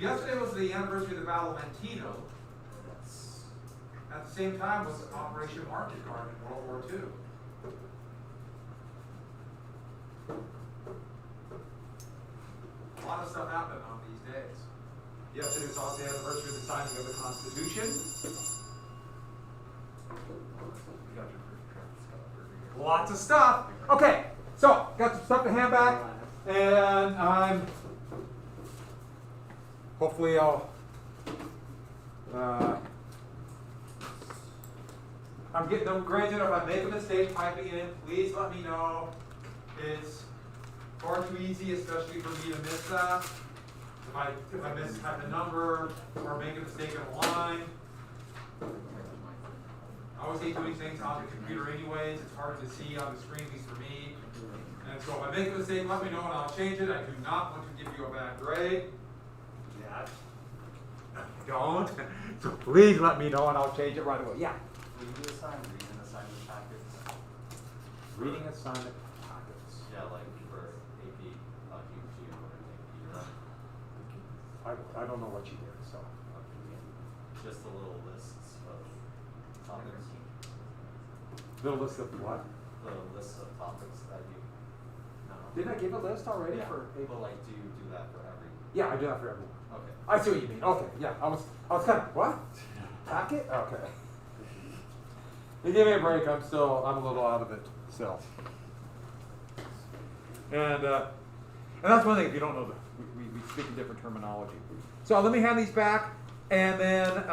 yesterday was the anniversary of the Battle of Antietam. At the same time was Operation Market Garden in World War II. A lot of stuff happened on these days. Yesterday was also the anniversary of the signing of the Constitution. Lots of stuff. Okay, so got some stuff to hand back, and hopefully I'm getting them granted. If I make a mistake typing it in, please let me know. It's far too easy, especially for me to miss that. If I mistype a number or make a mistake in a line. I always hate doing things on the computer anyways. It's hard to see on the screen, at least for me. And so if I make a mistake, let me know and I'll change it. I do not want to give you a bad grade. Yeah. Don't. So please let me know and I'll change it right away. Yeah. Will you assign reading assignment packets? Reading assignment packets. Yeah, like for AP, QQ or AP. I don't know what you did, so. Just the little lists of topics. Little list of what? Little lists of topics that you. No. Didn't I give a list already for AP? But like, do you do that for every? Yeah, I do that for everyone. Okay. I see what you mean. Okay, yeah. I was kind of, what? Packet? Okay. You give me a break. I'm a little out of it still. And that's one thing. If you don't know, we speak in different terminology. So let me hand these back, and then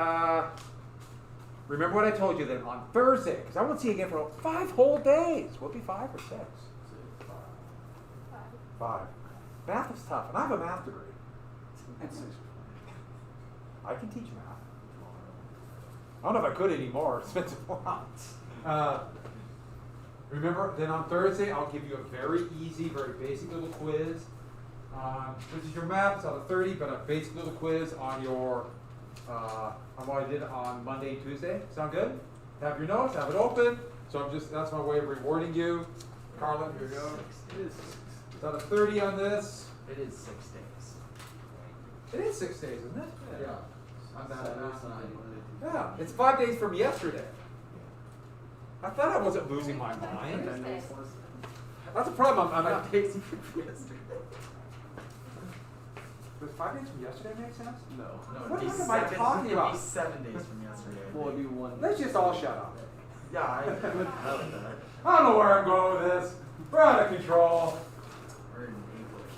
remember what I told you then on Thursday, because I won't see you again for 5 whole days. Will it be 5 or 6? 5. Math is tough, and I have a math degree. I can teach math. I don't know if I could anymore. It's been so long. Remember, then on Thursday, I'll give you a very easy, very basic little quiz. This is your math. It's out of 30, but a basic little quiz on your on what I did on Monday and Tuesday. Sound good? Have your notes. Have it open. So that's my way of rewarding you. Carlin, here you go. It's out of 30 on this. It is 6 days. It is 6 days, isn't it? Yeah. I'm bad at math. Yeah, it's 5 days from yesterday. I thought I wasn't losing my mind. That's a problem. I'm not. Days from yesterday. Does 5 days from yesterday make sense? No. What am I talking about? It'd be 7 days from yesterday. Well, it'd be 1. Let's just all shut up. Yeah, I would know that. I don't know where I'm going with this. We're out of control. We're in English.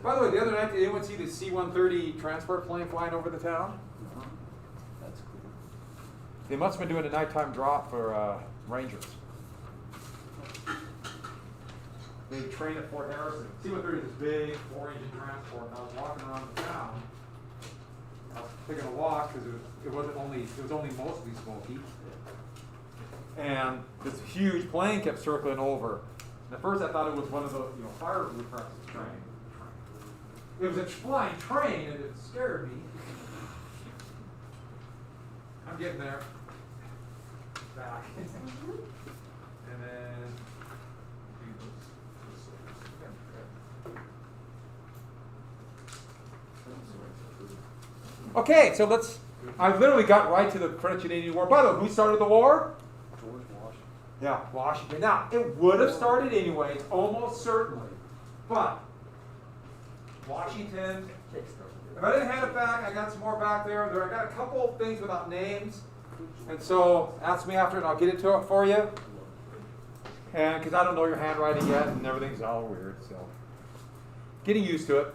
By the way, the other night, did anyone see the C-130 transport plane flying over the town? That's cool. They must have been doing a nighttime drop for Rangers. They train at Fort Harrison. C-130 is this big 4-engine transport, and I was walking around the town. I was taking a walk because it was only mostly smoky. And this huge plane kept circling over. And at first I thought it was one of the fire apprentices train. It was a flying train, and it scared me. I'm getting there. Back. And then. Okay, so I literally got right to the French-Canadian War. By the way, who started the war? George Washington. Yeah, Washington. Now, it would have started anyways, almost certainly. But Washington, if I didn't hand it back, I got some more back there. I got a couple of things without names. And so ask me after and I'll get into it for you. And because I don't know your handwriting yet and everything's all weird. So getting used to it.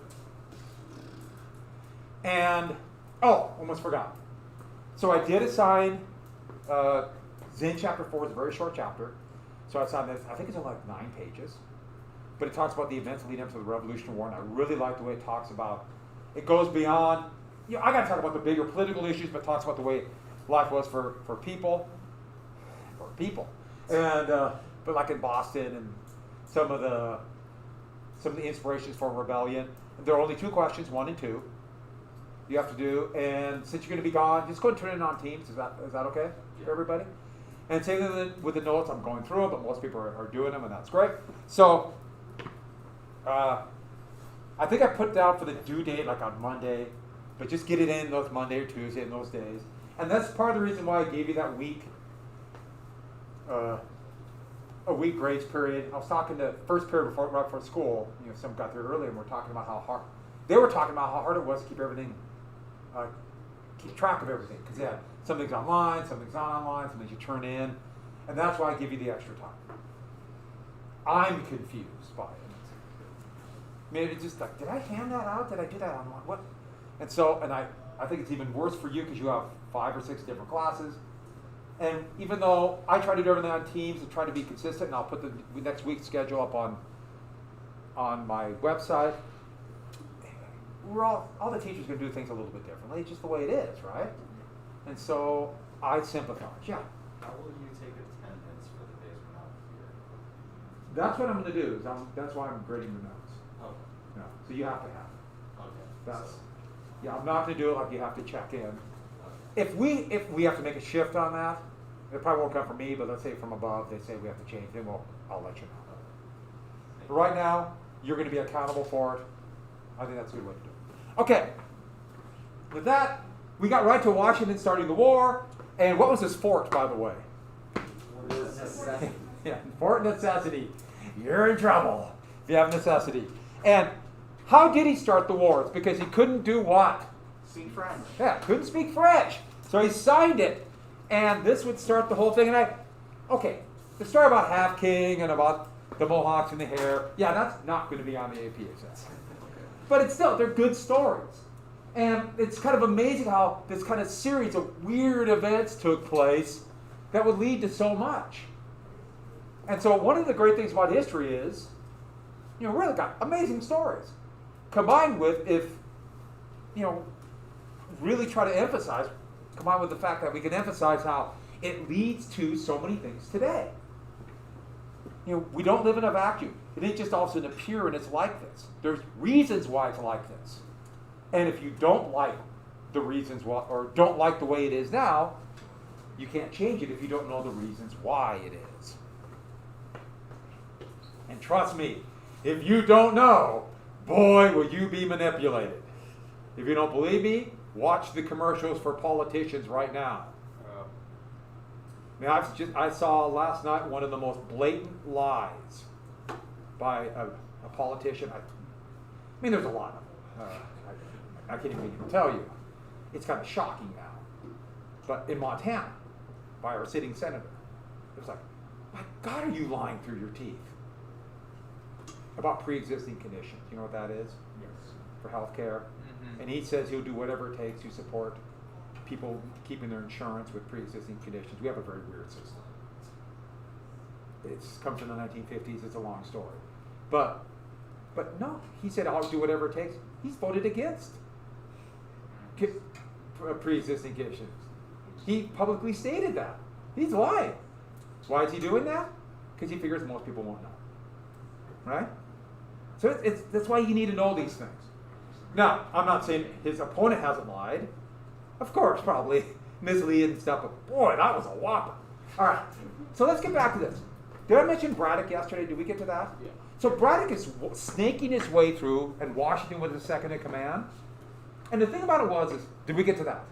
And, almost forgot. So I did assign, Zen chapter 4 is a very short chapter. So I assigned this, I think it's only like 9 pages. But it talks about the events leading up to the Revolutionary War, and I really like the way it talks about, it goes beyond, I got to talk about the bigger political issues, but it talks about the way life was for people. And, but like in Boston and some of the inspirations for rebellion. There are only 2 questions, 1 and 2. You have to do, and since you're going to be gone, just go and turn it on Teams. Is that okay for everybody? And same thing with the notes, I'm going through them, but most people are doing them, and that's great. So, I think I put down for the due date like on Monday, but just get it in those Monday or Tuesday in those days. And that's part of the reason why I gave you that week, a week grace period. I was talking to first period right before school, some got there early and we're talking about how hard, they were talking about how hard it was to keep everything, keep track of everything. Because yeah, something's online, something's not online, something you turn in. And that's why I give you the extra time. I'm confused by it. Maybe just like, did I hand that out? Did I do that online? What? And so, I think it's even worse for you because you have 5 or 6 different classes. And even though I try to do everything on Teams and try to be consistent, and I'll put the next week's schedule up on my website, we're all the teachers are going to do things a little bit differently. It's just the way it is, right? And so I sympathize. Yeah. How will you take attendance for the days we're not here? That's what I'm going to do. That's why I'm grading the notes. Okay. No. So you have to have it. Okay. That's, So, yeah, I'm not going to do it like you have to check in. okay. If we have to make a shift on that, it probably won't come from me, but let's say from above, they say we have to change, then I'll let you know. Thank But you. right now, you're going to be accountable for it. I think that's a good way to do it. Okay. With that, we got right to Washington starting the war. And what was this fort, by the way? Yeah, Fort Necessity. You're in trouble if you have necessity. And how did he start the war? It's because he couldn't do what? Speak French. Yeah, couldn't speak French. So he signed it. And this would start the whole thing. And okay, the story about Half King and about the Mohawks and the hair, yeah, that's not going to be on the APUSH. But it's still, they're good stories. And it's kind of amazing how this kind of series of weird events took place that would lead to so much. And so one of the great things about history is, really got amazing stories. Combined with, if, really try to emphasize, combined with the fact that we can emphasize how it leads to so many things today. We don't live in a vacuum. It ain't just all of a sudden appear and it's like this. There's reasons why it's like this. And if you don't like the reasons why, or don't like the way it is now, you can't change it if you don't know the reasons why it is. And trust me, if you don't know, boy, will you be manipulated. If you don't believe me, watch the commercials for politicians right now. I saw last night one of the most blatant lies by a politician. I mean, there's a lot of them. I can't even tell you. It's kind of shocking now. But in Montana, by our sitting senator, it was like, my God, are you lying through your teeth? About pre-existing conditions. You know what that is? Yes. For health care. Mm-hmm. And he says he'll do whatever it takes to support people keeping their insurance with pre-existing conditions. We have a very weird system. It comes from the 1950s. It's a long story. But no, he said I'll do whatever it takes. He's voted against pre-existing conditions. He publicly stated that. He's lying. Why is he doing that? Because he figures most people won't know. Right? So that's why you need to know these things. Now, I'm not saying his opponent hasn't lied. Of course, probably misleading and stuff, but boy, that was a whopper. All right, so let's get back to this. Did I mention Braddock yesterday? Did we get to that? Yeah. So Braddock is snaking his way through, and Washington was his second in command. And the thing about it is, did we get to that?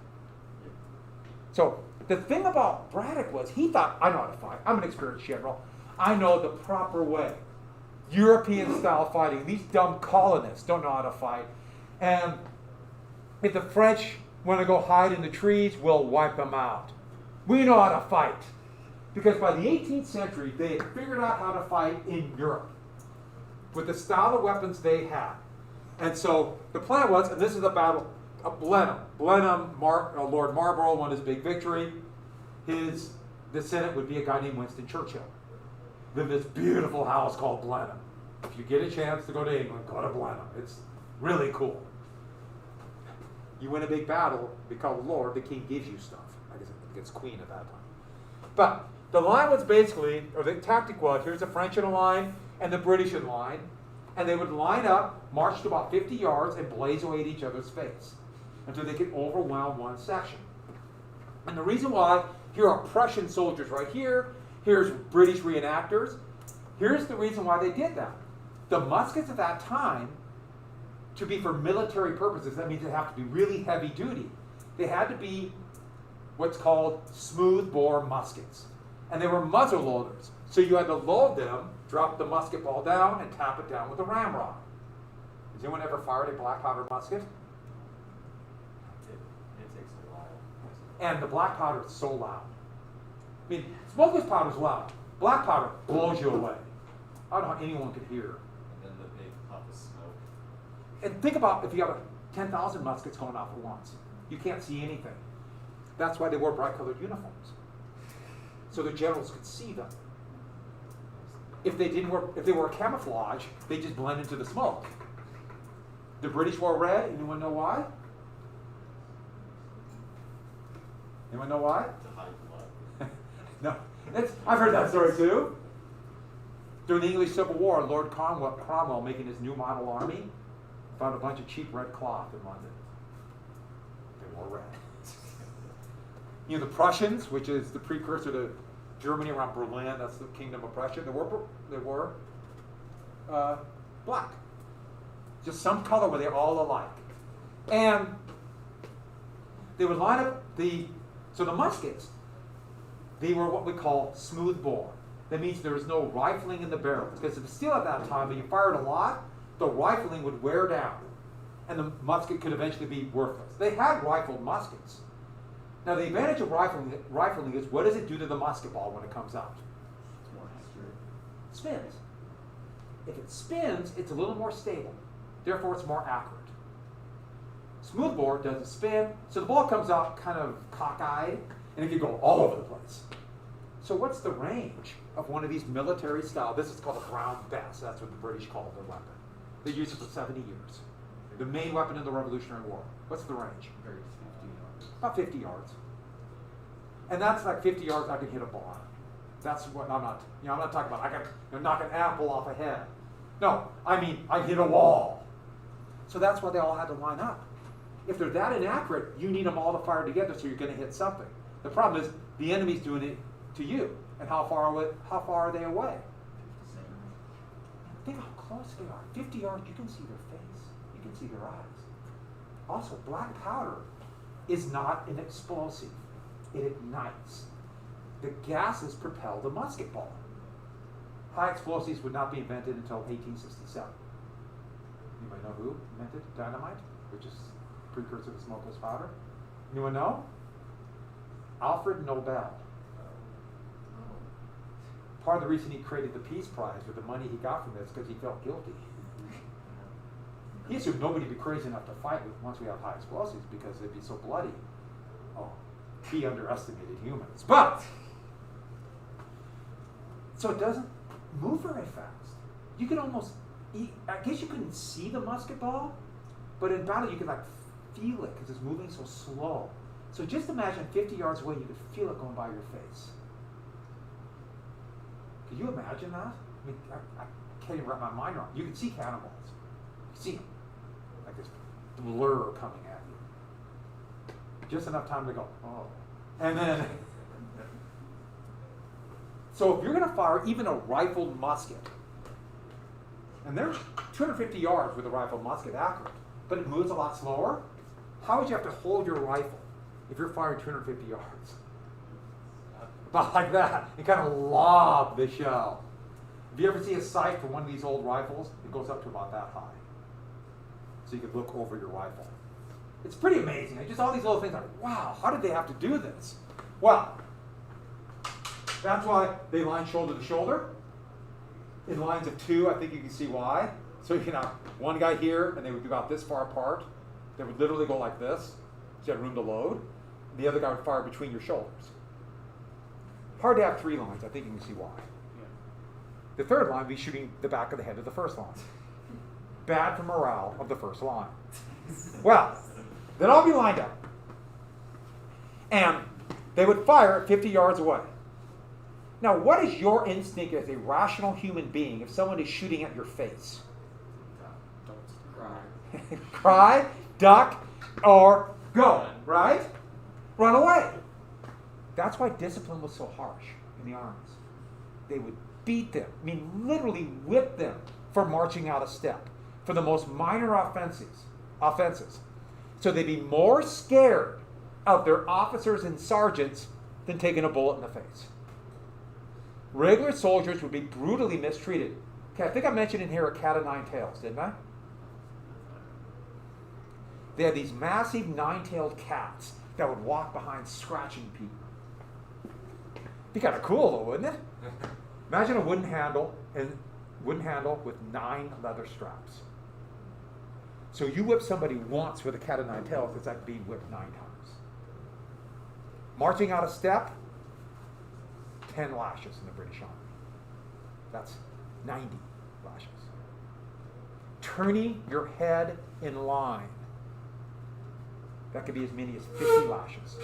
So the thing about Braddock was, he thought, I know how to fight. I'm an experienced general. I know the proper way. European-style fighting. These dumb colonists don't know how to fight. And if the French want to go hide in the trees, we'll wipe them out. We know how to fight. Because by the 18th century, they had figured out how to fight in Europe with the style of weapons they had. And so the plan was, and this is the Battle of Blenheim. Blenheim, Lord Marlborough won his big victory. His descendant would be a guy named Winston Churchill. Lived in this beautiful house called Blenheim. If you get a chance to go to England, go to Blenheim. It's really cool. You win a big battle, because the Lord, the king gives you stuff. I guess it's queen at that time. But the line was basically, or the tactic was, here's the French in a line and the British in line, and they would line up, march to about 50 yards, and blaze away at each other's face until they could overwhelm one section. And the reason why Here are Prussian soldiers right here. Here's British reenactors. Here's the reason why they did that. The muskets at that time, to be for military purposes, that means they have to be really heavy duty. They had to be what's called smooth bore muskets. And they were muzzle loaders. So you had to load them, drop the musket ball down, and tap it down with a ramrod. Has anyone ever fired a black powder musket? It takes a while. And the black powder is so loud. I mean, smokeless powder is loud. Black powder blows you away. I don't know how anyone could hear. And then the big puff of smoke. And think about if you have 10,000 muskets going off at once. You can't see anything. That's why they wore bright colored uniforms. So the generals could see them. If they wore camouflage, they just blend into the smoke. The British wore red. Anyone know why? Anyone know why? To hide blood. No. I've heard that story too. During the English Civil War, Lord Cromwell, making his new model army, found a bunch of cheap red cloth in London. They wore red. You know, the Prussians, which is the precursor to Germany around Berlin, that's the Kingdom of Prussia, they were black. Just some color where they're all alike. And they would line up the muskets, they were what we call smooth bore. That means there was no rifling in the barrels. Because if still at that time, when you fired a lot, the rifling would wear down. And the musket could eventually be worthless. They had rifled muskets. Now the advantage of rifling is, what does it do to the musket ball when it comes out? It's more accurate. It spins. If it spins, it's a little more stable. Therefore, it's more accurate. Smooth bore doesn't spin, so the ball comes out kind of cockeyed, and it can go all over the place. So what's the range of one of these military style? This is called a Brown Bess. That's what the British call their weapon. They used it for 70 years. The main weapon in the Revolutionary War. What's the range? 50 yards. About 50 yards. And that's like 50 yards I can hit a bar. That's what I'm not talking about. I can knock an apple off a head. No, I mean I hit a wall. So that's why they all had to line up. If they're that inaccurate, you need them all to fire together so you're going to hit something. The problem is the enemy's doing it to you. And how far are they away? Think how close they are. 50 yards, you can see their face. You can see their eyes. Also, black powder is not an explosive. It ignites. The gases propel the musket ball. High explosives would not be invented until 1867. You might know who invented dynamite, which is precursor to smokeless powder. Anyone know? Alfred Nobel. Part of the reason he created the Peace Prize with the money he got from this because he felt guilty. He assumed nobody would be crazy enough to fight with once we have high explosives because they'd be so bloody. Oh, he underestimated humans. But, so it doesn't move very fast. You could almost, I guess you couldn't see the musket ball, but in battle you could like feel it because it's moving so slow. So just imagine 50 yards away, you could feel it going by your face. Can you imagine that? I mean, I can't even wrap my mind around it. You can see cannonballs. You can see them. Like this blur coming at you. Just enough time to go, oh. And then, so if you're going to fire even a rifled musket, and they're 250 yards with a rifled musket accurate, but it moves a lot slower, how would you have to hold your rifle if you're firing 250 yards? About like that, and kind of lob the shell. If you ever see a sight for one of these old rifles, it goes up to about that high. So you can look over your rifle. It's pretty amazing. Just all these little things like, wow, how did they have to do this? Well, that's why they line shoulder to shoulder. In lines of two, I think you can see why. So you can have one guy here, and they would be about this far apart. They would literally go like this, so you had room to load. The other guy would fire between your shoulders. Hard to have three lines. I think you can see why. Yeah. The third line would be shooting the back of the head of the first line. Bad for morale of the first line. Well, they'd all be lined up. And they would fire at 50 yards away. Now, what is your instinct as a rational human being if someone is shooting at your face? Don't cry. Cry, duck, or go, right? Run away. That's why discipline was so harsh in the armies. They would beat them, I mean literally whip them for marching out of step, for the most minor offenses. So they'd be more scared of their officers and sergeants than taking a bullet in the face. Regular soldiers would be brutally mistreated. Okay, I think I mentioned in here a cat of nine tails, didn't I? They had these massive nine-tailed cats that would walk behind scratching people. Be kind of cool though, wouldn't it? Imagine a wooden handle with 9 leather straps. So you whip somebody once with a cat of nine tails, it's like being whipped 9 times. Marching out of step, 10 lashes in the British Army. That's 90 lashes. Turning your head in line, that could be as many as 50 lashes.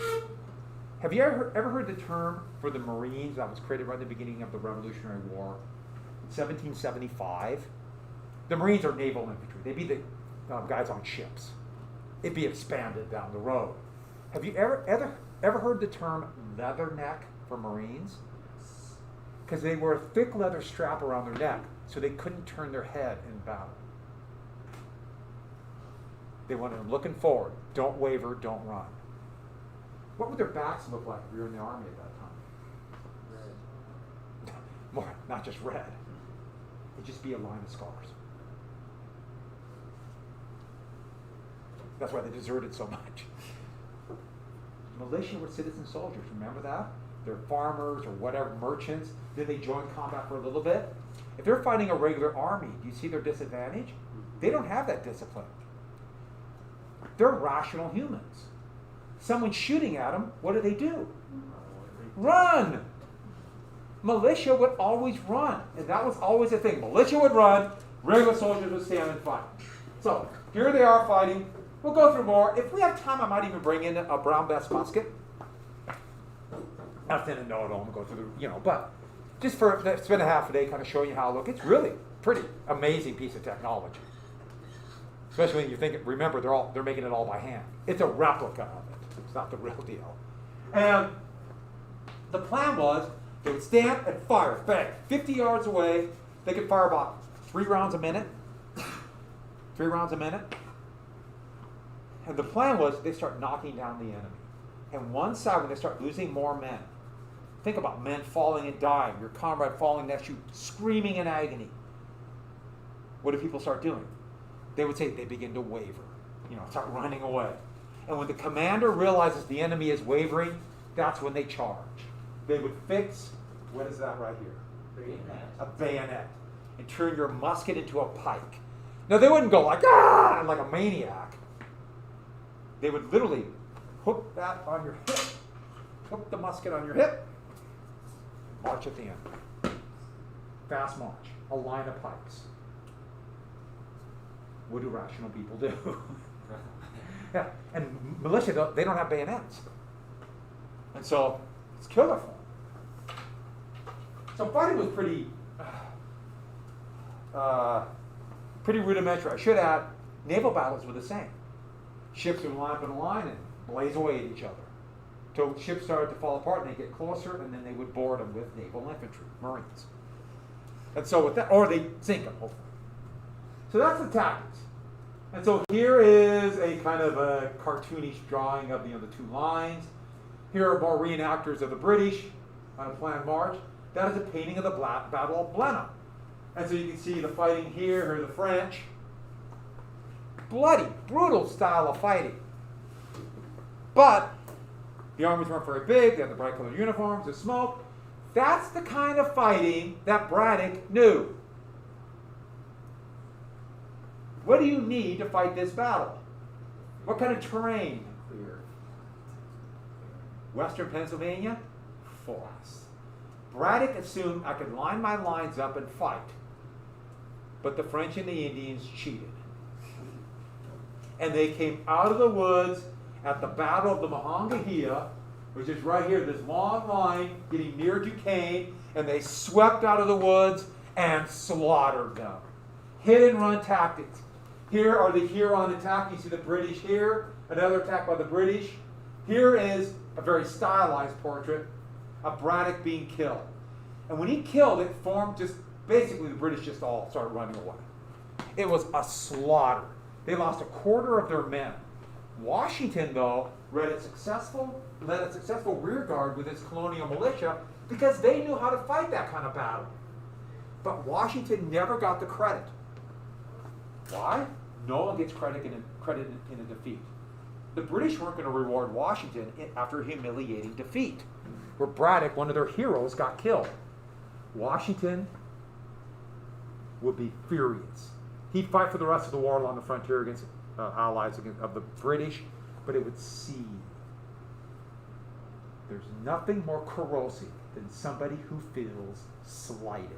Have you ever heard the term for the Marines that was created right at the beginning of the Revolutionary War? In 1775, the Marines are naval infantry. They'd be the guys on ships. It'd be expanded down the road. Have you ever heard the term leatherneck for Marines? Because they wore a thick leather strap around their neck so they couldn't turn their head in battle. They wanted them looking forward. Don't waver, don't run. What would their backs look like if you were in the army at that time? Red. More, not just red. It'd just be a line of scars. That's why they deserted so much. Militia were citizen soldiers, remember that? They're farmers or whatever, merchants. Then they join combat for a little bit. If they're fighting a regular army, do you see their disadvantage? They don't have that discipline. They're rational humans. Someone's shooting at them, what do? Run! Militia would always run, and that was always the thing. Militia would run, regular soldiers would stand and fight. So, here they are fighting. We'll go through more. If we have time, I might even bring in a Brown Bess musket. Not to know it all and go through the, but just for spend a half a day kind of showing you how it looks. It's really pretty amazing piece of technology. Especially when you think, remember, they're making it all by hand. It's a replica of it. It's not the real deal. And the plan was they would stand and fire, bang, 50 yards away. They could fire about 3 rounds a minute. 3 rounds a minute. And the plan was they start knocking down the enemy. And one side, when they start losing more men, think about men falling and dying, your comrade falling next to you, screaming in agony. What do people start doing? They would say they begin to waver, start running away. And when the commander realizes the enemy is wavering, that's when they charge. They would fix, what is that right here? Bayonet. A bayonet. And turn your musket into a pike. Now they wouldn't go like a maniac. They would literally hook that on your hip, hook the musket on your hip, march at the end. Fast march, a line of pikes. What do rational people do? Yeah, and militia, they don't have bayonets. And so, it's killer for them. So fighting was pretty rudimentary. I should add, naval battles were the same. Ships would line up in a line and blaze away at each other. Till ships started to fall apart and they get closer, and then they would board them with naval infantry, Marines. And so with that, or they sink them, hopefully. So that's the tactics. And so here is a kind of a cartoonish drawing of the 2 lines. Here are more reenactors of the British on a planned march. That is a painting of the Battle of Blenheim. And so you can see the fighting here are the French. Bloody, brutal style of fighting. But the armies weren't very big, they had the bright colored uniforms, the smoke. That's the kind of fighting that Braddock knew. What do you need to fight this battle? What kind of terrain? Clear. Western Pennsylvania? Forest. Braddock assumed I could line my lines up and fight. But the French and the Indians cheated. And they came out of the woods at the Battle of the Monongahela, which is right here, this long line getting near Duquesne, and they swept out of the woods and slaughtered them. Hit and run tactics. Here are the Huron attack. You see the British here, another attack by the British. Here is a very stylized portrait of Braddock being killed. And when he killed, it formed just, basically the British just all started running away. It was a slaughter. They lost a quarter of their men. Washington, though, led a successful rear guard with its colonial militia because they knew how to fight that kind of battle. But Washington never got the credit. Why? No one gets credit in a defeat. The British weren't going to reward Washington after a humiliating defeat, where Braddock, one of their heroes, got killed. Washington would be furious. He'd fight for the rest of the war along the frontier against allies of the British, but it would seethe. There's nothing more corrosive than somebody who feels slighted,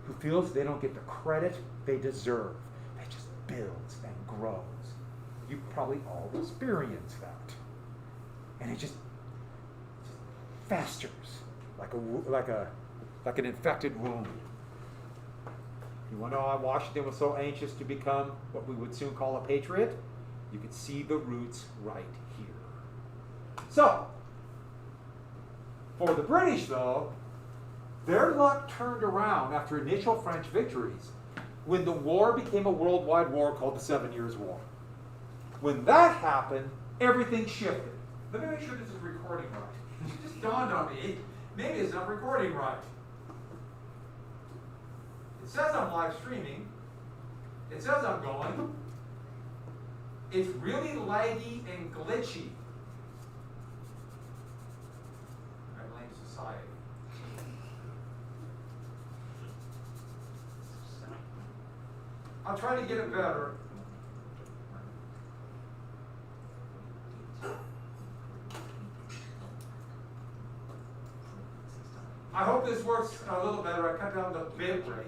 who feels they don't get the credit they deserve. That just builds and grows. You probably all experienced that. And it just festers like an infected wound. You want to know why Washington was so anxious to become what we would soon call a patriot? You could see the roots right here. So, for the British, though, their luck turned around after initial French victories when the war became a worldwide war called the 7 Years' War. When that happened, everything shifted. Let me make sure this is recording right. It just dawned on me, maybe it's not recording right. It says I'm live streaming. It says I'm going. It's really laggy and glitchy. I blame society. I'll try to get it better. I hope this works a little better. I cut down the bit rate.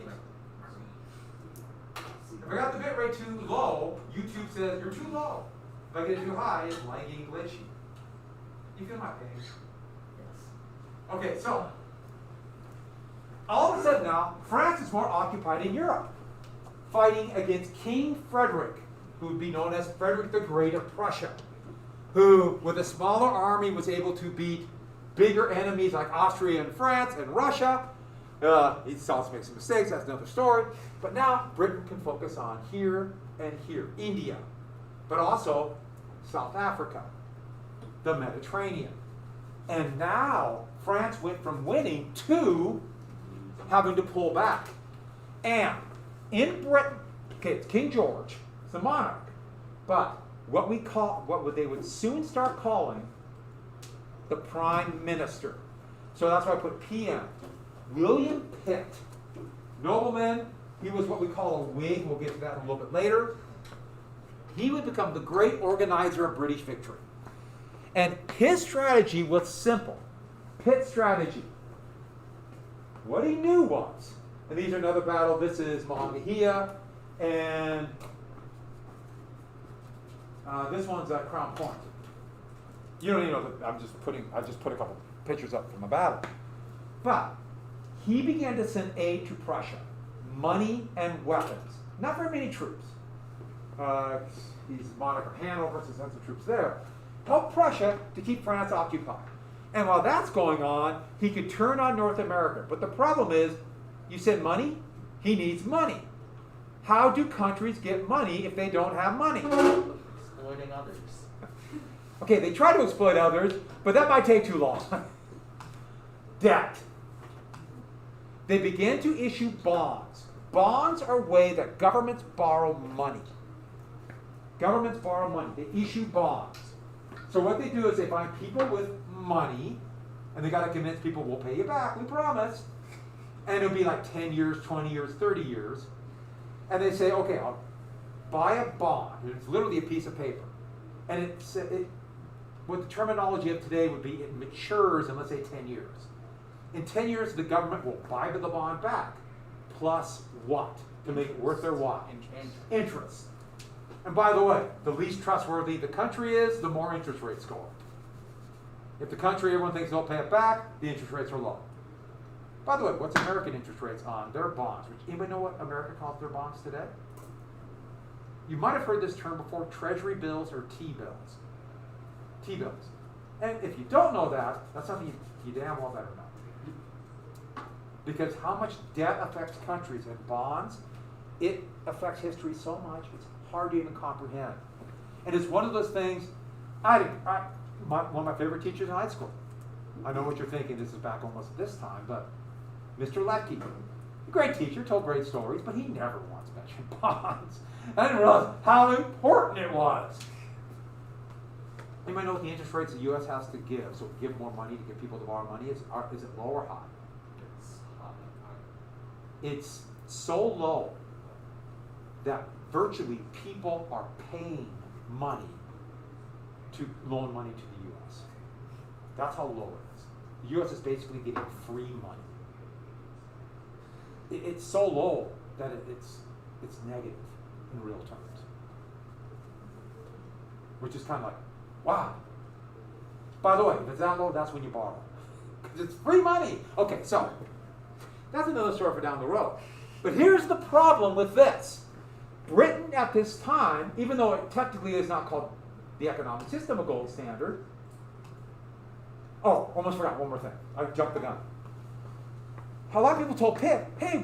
If I got the bit rate too low, YouTube says you're too low. If I get it too high, it's laggy and glitchy. You feel my pain? Yes. Okay, so all of a sudden now, France is more occupied in Europe, fighting against King Frederick, who would be known as Frederick the Great of Prussia, who, with a smaller army, was able to beat bigger enemies like Austria and France and Russia. He also makes some mistakes, that's another story. But now Britain can focus on here and here, India, but also South Africa, the Mediterranean. And now France went from winning to having to pull back. And in Britain, okay, it's King George, it's the monarch, but what they would soon start calling the Prime Minister. So that's why I put PM. William Pitt, nobleman, he was what we call a Whig, we'll get to that a little bit later. He would become the great organizer of British victory. And his strategy was simple. Pitt's strategy. What he knew was, and these are another battle, this is Monongahela, and this one's at Crown Point. You don't even know that I just put a couple pictures up from a battle. But he began to send aid to Prussia, money and weapons. Not very many troops. He's monarch of Hanover, so sends some troops there. Help Prussia to keep France occupied. And while that's going on, he could turn on North America. But the problem is, you send money, he needs money. How do countries get money if they don't have money? Exploiting others. Okay, they try to exploit others, but that might take too long. Debt. They began to issue bonds. Bonds are a way that governments borrow money. Governments borrow money. They issue bonds. So what they do is they find people with money, and they got to convince people, we'll pay you back, we promise. And it'll be like 10 years, 20 years, 30 years. And they say, okay, I'll buy a bond. It's literally a piece of paper. And what the terminology of today would be, it matures in, let's say, 10 years. In 10 years, the government will buy the bond back. Plus what? To make it worth their while? Interest. And by the way, the least trustworthy the country is, the more interest rates go up. If the country, everyone thinks they'll pay it back, the interest rates are low. By the way, what's American interest rates on their bonds? Anybody know what America calls their bonds today? You might have heard this term before, treasury bills or T-bills. T-bills. And if you don't know that, that's something you You damn well better not. Because how much debt affects countries and bonds, it affects history so much, it's hard to even comprehend. And it's one of those things, one of my favorite teachers in high school. I know what you're thinking, this is back almost at this time, but Mr. Leckie, a great teacher, told great stories, but he never once mentioned bonds. I didn't realize how important it was. Anybody know what the interest rates the U.S. has to give, so give more money to get people to borrow money? Is it low or high? It's hot. It's so low that virtually people are paying money to loan money to the U.S. That's how low it is. The U.S. is basically getting free money. It's so low that it's negative in real terms, which is kind of like, wow. By the way, if it's that low, that's when you borrow, because it's free money. Okay, so that's another story for down the road. But here's the problem with this. Britain at this time, even though it technically is not called the economic system a gold standard. Oh, almost forgot one more thing. I jumped the gun. A lot of people told Pitt, hey,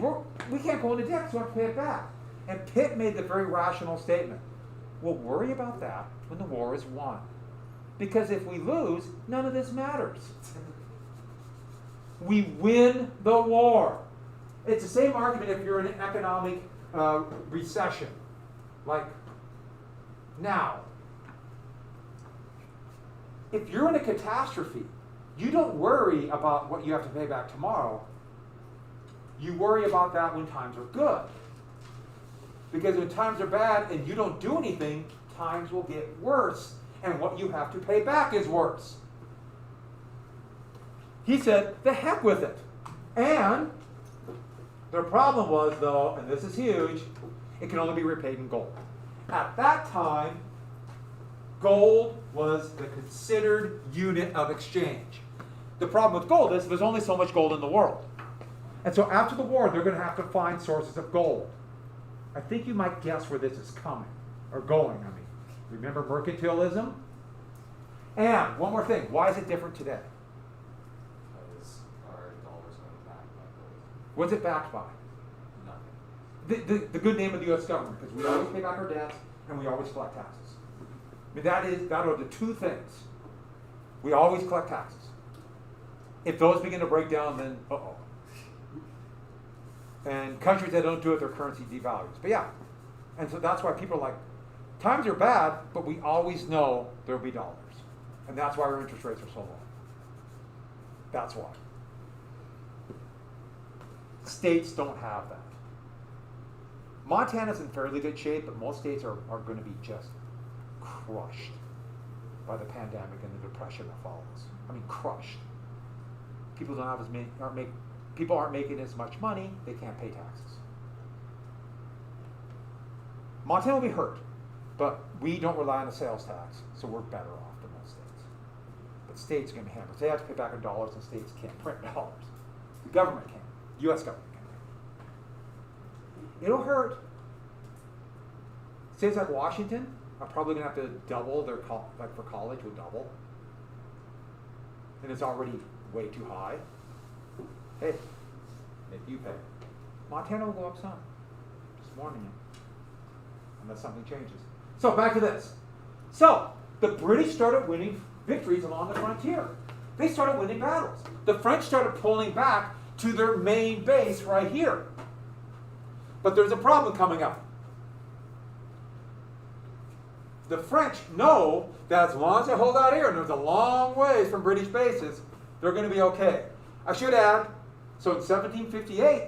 we can't go into debt, so we have to pay it back. And Pitt made the very rational statement, we'll worry about that when the war is won. Because if we lose, none of this matters. We win the war. It's the same argument if you're in an economic recession, like now. If you're in a catastrophe, you don't worry about what you have to pay back tomorrow. You worry about that when times are good. Because when times are bad and you don't do anything, times will get worse. And what you have to pay back is worse. He said, the heck with it. And their problem was, though, and this is huge, it can only be repaid in gold. At that time, gold was the considered unit of exchange. The problem with gold is there's only so much gold in the world. And so after the war, they're going to have to find sources of gold. I think you might guess where this is coming, or going, I mean. Remember mercantilism? And one more thing, why is it different today? Because our dollar's going back by gold. What's it backed by? Nothing. The good name of the U.S. government, because we always pay back our debts and we always collect taxes. I mean, that are the two things. We always collect taxes. If those begin to break down, then uh-oh. And countries that don't do it, their currency devalues. But yeah, and so that's why people are like, times are bad, but we always know there'll be dollars. And that's why our interest rates are so low. That's why. States don't have that. Montana's in fairly good shape, but most states are going to be just crushed by the pandemic and the depression that follows. I mean, crushed. People don't have as many, people aren't making as much money, they can't pay taxes. Montana will be hurt, but we don't rely on the sales tax, so we're better off than most states. But states are going to be hammered. They have to pay back in dollars, and states can't print dollars. The government can. The U.S. government can. It'll hurt. States like Washington are probably going to have to double their, like for college, will double. And it's already way too high. Hey, if you pay. Montana will go up some. Just warning you. Unless something changes. So back to this. So the British started winning victories along the frontier. They started winning battles. The French started pulling back to their main base right here. But there's a problem coming up. The French know that as long as they hold out here, and there's a long ways from British bases, they're going to be okay. I should add, so in 1758,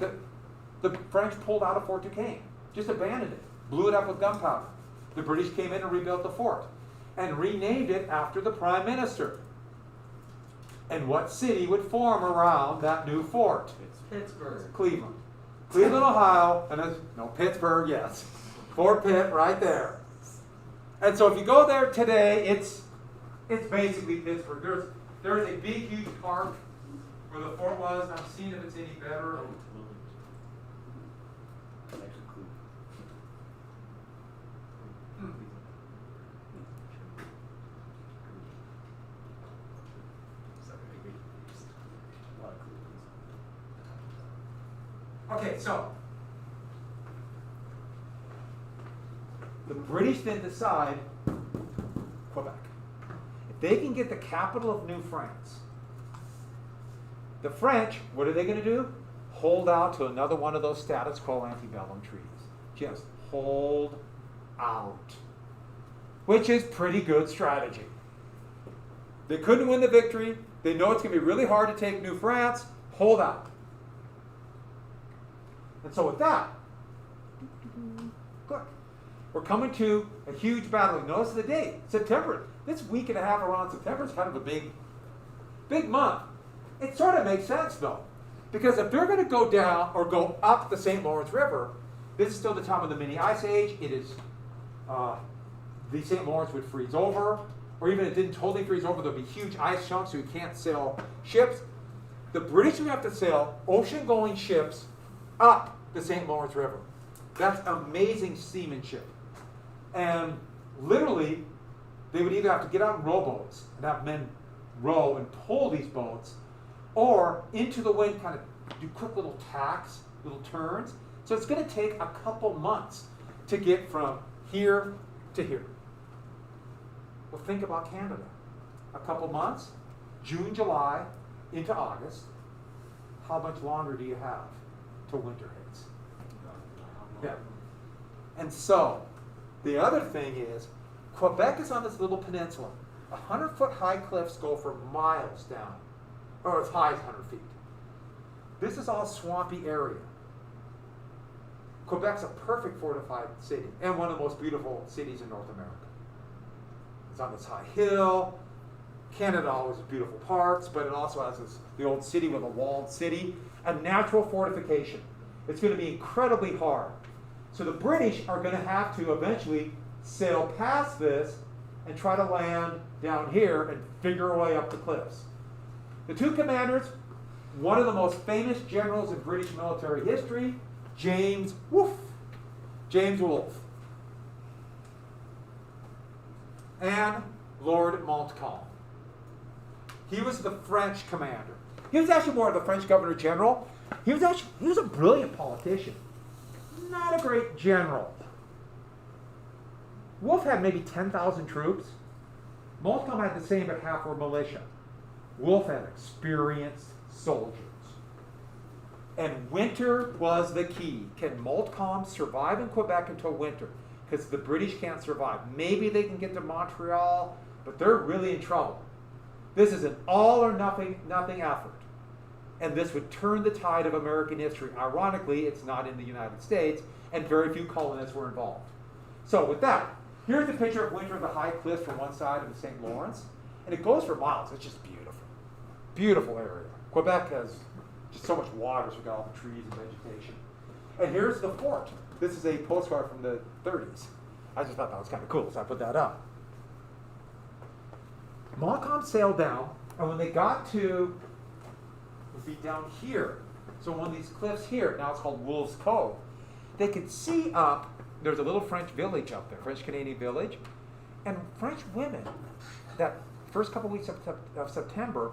the French pulled out of Fort Duquesne, just abandoned it, blew it up with gunpowder. The British came in and rebuilt the fort and renamed it after the Prime Minister. And what city would form around that new fort? Pittsburgh. Cleveland. Cleveland, Ohio, and Pittsburgh, yes. Fort Pitt right there. And so if you go there today, it's basically Pittsburgh. There's a big, huge park where the fort was. I'm seeing if it's any better. Okay, so the British then decide Quebec. If they can get the capital of New France, the French, what are they going to do? Hold out to another one of those status quo antebellum treaties. Just hold out. Which is pretty good strategy. They couldn't win the victory. They know it's going to be really hard to take New France. Hold out. And so with that, look, we're coming to a huge battle. Notice the date, September. This week and a half around September is kind of a big month. It sort of makes sense though, because if they're going to go down or go up the St. Lawrence River, this is still the time of the mini ice age. It is, the St. Lawrence would freeze over, or even if it didn't totally freeze over, there'll be huge ice chunks, so you can't sail ships. The British would have to sail ocean-going ships up the St. Lawrence River. That's amazing seamanship. And literally, they would either have to get out in rowboats and have men row and pull these boats, or into the wind kind of do quick little tacks, little turns. So it's going to take a couple months to get from here to here. Well, think about Canada. A couple months, June, July, into August. How much longer do you have till winter hits? Yeah. And so, the other thing is, Quebec is on this little peninsula. 100-foot high cliffs go for miles down, or as high as 100 feet. This is all swampy area. Quebec's a perfect fortified city, and one of the most beautiful cities in North America. It's on this high hill. Canada always has beautiful parts, but it also has the old city with a walled city, a natural fortification. It's going to be incredibly hard. So the British are going to have to eventually sail past this and try to land down here and figure a way up the cliffs. The two commanders, one of the most famous generals in British military history, James Wolfe, and Lord Montcalm. He was the French commander. He was actually more of the French governor general. He was a brilliant politician, not a great general. Wolfe had maybe 10,000 troops. Montcalm had the same, but half were militia. Wolfe had experienced soldiers. And winter was the key. Can Montcalm survive in Quebec until winter? Because the British can't survive. Maybe they can get to Montreal, but they're really in trouble. This is an all or nothing effort. And this would turn the tide of American history. Ironically, it's not in the United States, and very few colonists were involved. So with that, here's a picture of winter of the high cliffs from one side of the St. Lawrence. And it goes for miles. It's just beautiful. Beautiful area. Quebec has just so much water, so we've got all the trees and vegetation. And here's the fort. This is a postcard from the 30s. I just thought that was kind of cool, so I put that up. Montcalm sailed down, and when they got to, would be down here, so one of these cliffs here, now it's called Wolfe's Cove, they could see up, there's a little French village up there, French-Canadian village, and French women, that first couple weeks of September,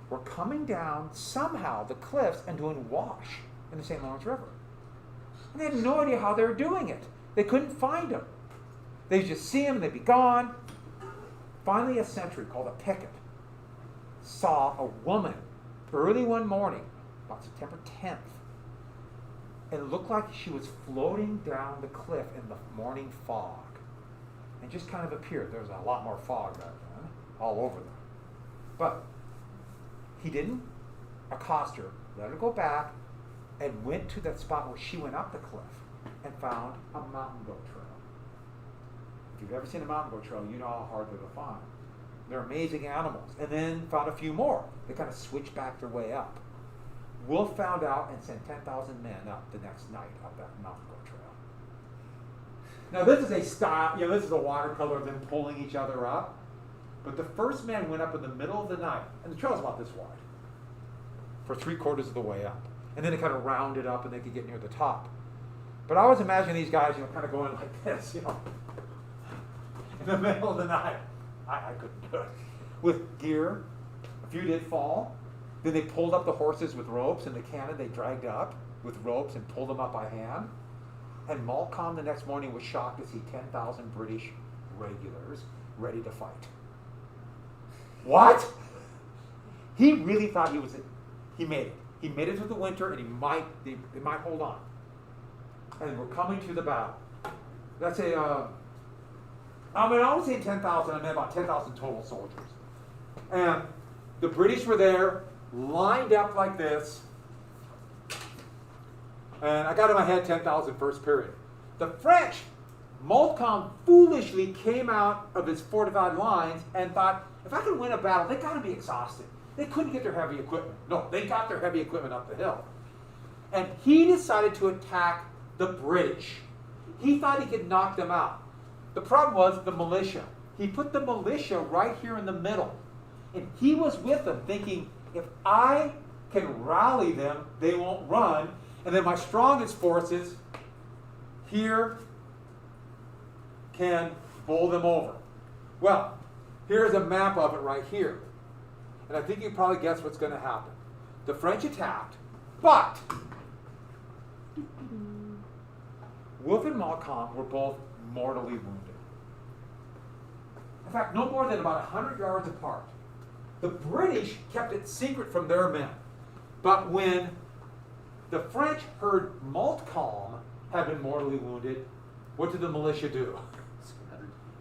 were coming down somehow the cliffs and doing wash in the St. Lawrence River. And they had no idea how they were doing it. They couldn't find them. They'd just see them and they'd be gone. Finally, a sentry called a picket saw a woman early one morning, about September 10th, and it looked like she was floating down the cliff in the morning fog. And just kind of appeared. There was a lot more fog back then, all over them. But he didn't accost her, let her go back, and went to that spot where she went up the cliff and found a mountain goat trail. If you've ever seen a mountain goat trail, you know how hard they're to find. They're amazing animals. And then found a few more. They kind of switched back their way up. Wolfe found out and sent 10,000 men up the next night up that mountain goat trail. Now this is a style, this is a watercolor of them pulling each other up. But the first men went up in the middle of the night, and the trail's about this wide, for 3/4 of the way up. And then it kind of rounded up and they could get near the top. But I always imagine these guys, kind of going like this, in the middle of the night. I couldn't do it. With gear, a few did fall. Then they pulled up the horses with ropes, and the cannon they dragged up. with ropes and pulled them up by hand. And Montcalm the next morning was shocked to see 10,000 British regulars ready to fight. What? He really thought he made it. He made it through the winter, and they might hold on. And we're coming to the battle. Let's say, I was saying 10,000, I meant about 10,000 total soldiers. And the British were there, lined up like this. And I got in my head 10,000 first period. The French, Montcalm foolishly came out of his fortified lines and thought, if I can win a battle, they got to be exhausted. They couldn't get their heavy equipment. No, they got their heavy equipment up the hill. And he decided to attack the British. He thought he could knock them out. The problem was the militia. He put the militia right here in the middle. And he was with them thinking, if I can rally them, they won't run. And then my strongest forces here can bowl them over. Well, here's a map of it right here. And I think you probably guess what's going to happen. The French attacked, but Wolfe and Montcalm were both mortally wounded. In fact, no more than about 100 yards apart. The British kept it secret from their men. But when the French heard Montcalm had been mortally wounded, what did the militia do?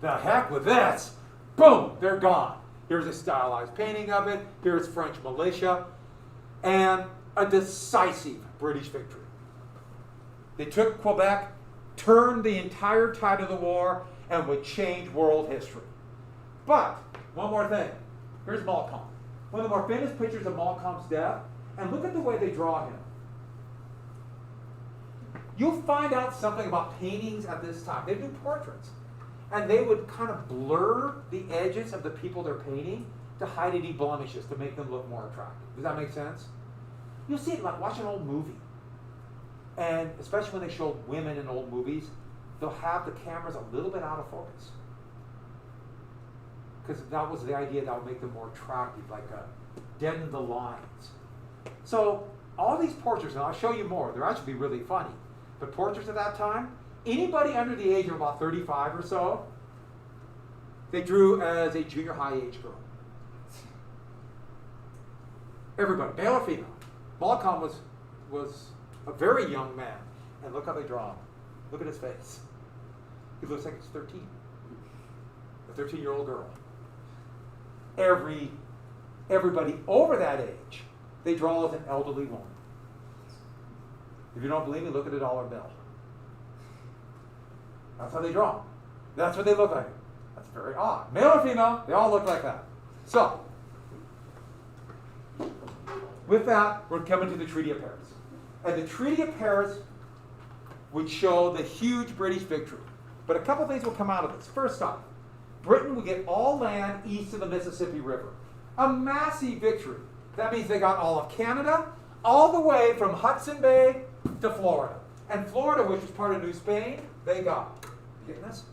The heck with this! Boom! They're gone. Here's a stylized painting of it. Here's French militia. And a decisive British victory. They took Quebec, turned the entire tide of the war, and would change world history. But, one more thing. Here's Montcalm. One of the more famous pictures of Montcalm's death, and look at the way they draw him. You'll find out something about paintings at this time. They do portraits. And they would kind of blur the edges of the people they're painting to hide any blemishes, to make them look more attractive. Does that make sense? You'll see it like watch an old movie. And especially when they show women in old movies, they'll have the cameras a little bit out of focus. Because that was the idea that would make them more attractive, like deaden the lines. So all these portraits, and I'll show you more, they're actually really funny. But portraits at that time, anybody under the age of about 35 or so, they drew as a junior high age girl. Everybody, male or female. Montcalm was a very young man. And look how they draw him. Look at his face. He looks like he's 13. A 13-year-old girl. Everybody over that age, they draw as an elderly woman. If you don't believe me, look at a dollar bill. That's how they draw them. That's what they look like. That's very odd. Male or female, they all look like that. So, with that, we're coming to the Treaty of Paris. And the Treaty of Paris would show the huge British victory. But a couple things will come out of this. First off, Britain would get all land east of the Mississippi River. A massive victory. That means they got all of Canada, all the way from Hudson Bay to Florida. And Florida, which was part of New Spain, they got. You getting this?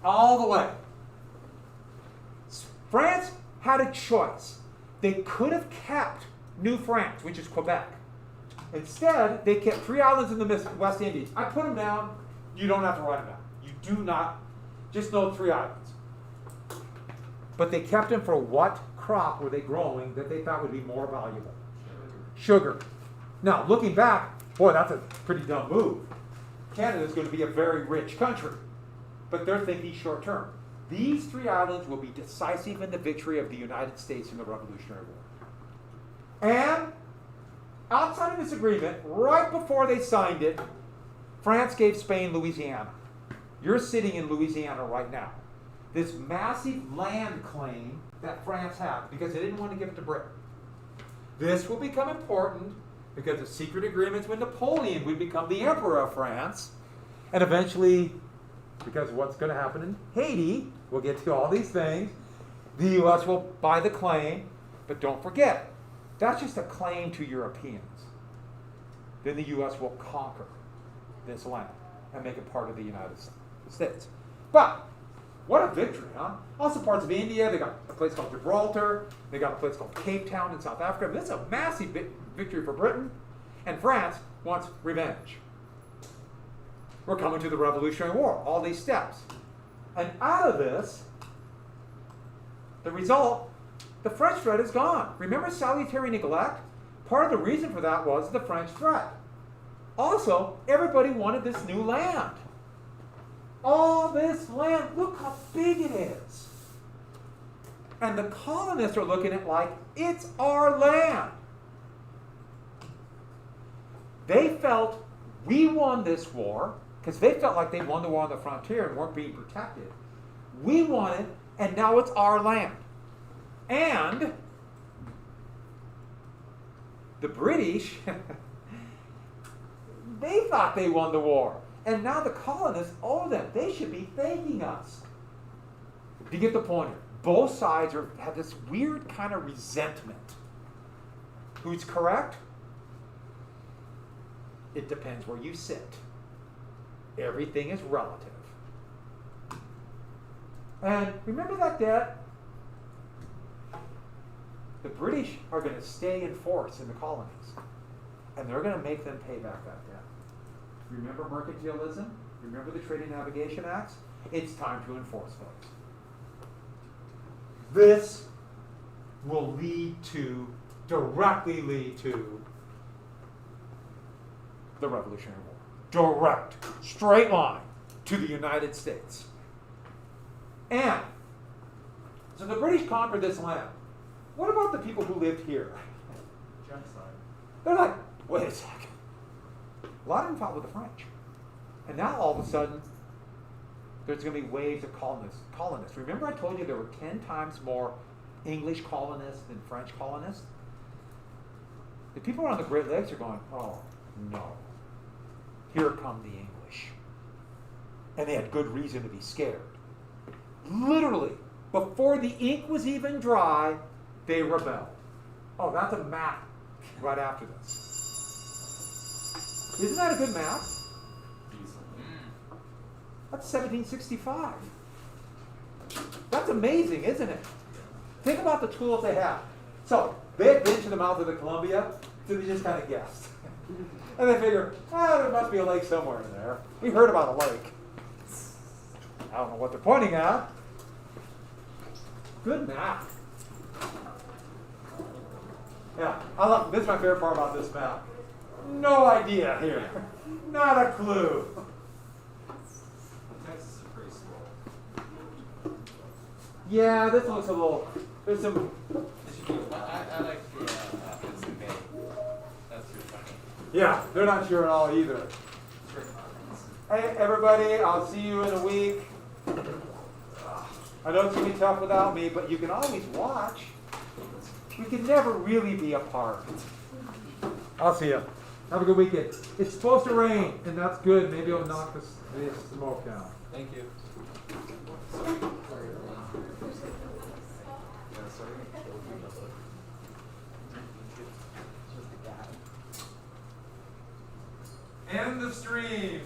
All the way. France had a choice. They could have kept New France, which is Quebec. Instead, they kept 3 islands in the West Indies. I put them down. You don't have to write them down. You do not. Just know 3 islands. But they kept them for what crop were they growing that they thought would be more valuable? Sugar. Now, looking back, boy, that's a pretty dumb move. Canada is going to be a very rich country. But they're thinking short term. These 3 islands will be decisive in the victory of the United States in the Revolutionary War. And outside of this agreement, right before they signed it, France gave Spain Louisiana. You're sitting in Louisiana right now. This massive land claim that France had because they didn't want to give it to Britain. This will become important because of secret agreements with Napoleon would become the Emperor of France. And eventually, because of what's going to happen in Haiti, we'll get to all these things, the U.S. will buy the claim. But don't forget, that's just a claim to Europeans. Then the U.S. will conquer this land and make it part of the United States. But what a victory, huh? Also parts of India, they got a place called Gibraltar, they got a place called Cape Town in South Africa. This is a massive victory for Britain, and France wants revenge. We're coming to the Revolutionary War, all these steps. And out of this, the result, the French threat is gone. Remember salutary neglect? Part of the reason for that was the French threat. Also, everybody wanted this new land. All this land, look how big it is. And the colonists are looking at it like, it's our land. They felt we won this war, because they felt like they won the war on the frontier and weren't being protected. We won it, and now it's our land. And the British, they thought they won the war. And now the colonists owe them. They should be thanking us. Do you get the point here? Both sides have this weird kind of resentment. Who's correct? It depends where you sit. Everything is relative. And remember that debt? The British are going to stay in force in the colonies. And they're going to make them pay back that debt. Remember mercantilism? Remember the Trade and Navigation Acts? It's time to enforce those. This will directly lead to the Revolutionary War. Direct, straight line to the United States. And so the British conquered this land. What about the people who lived here? Genocide. They're like, wait a second. A lot of them fought with the French. And now all of a sudden, there's going to be waves of colonists. Remember I told you there were 10 times more English colonists than French colonists? The people around the Great Lakes are going, oh, no. Here come the English. And they had good reason to be scared. Literally, before the ink was even dry, they rebelled. Oh, that's a map right after this. Isn't that a good map? That's 1765. That's amazing, isn't it? Think about the tools they have. So, they had been to the mouth of the Columbia, so they just kind of guessed. And they figure, there must be a lake somewhere in there. We heard about a lake. I don't know what they're pointing at. Good map. Yeah, this is my favorite part about this map. No idea here. Not a clue. Texas is pretty slow. Yeah, this looks a little. There's some. I like the Hudson Bay. That's your funny. Yeah, they're not sure at all either. Hey, everybody, I'll see you in a week. I know it's going to be tough without me, but you can always watch. We can never really be apart. I'll see you. Have a good weekend. It's supposed to rain, and that's good. Maybe it'll knock the smoke down. Thank you. End the stream.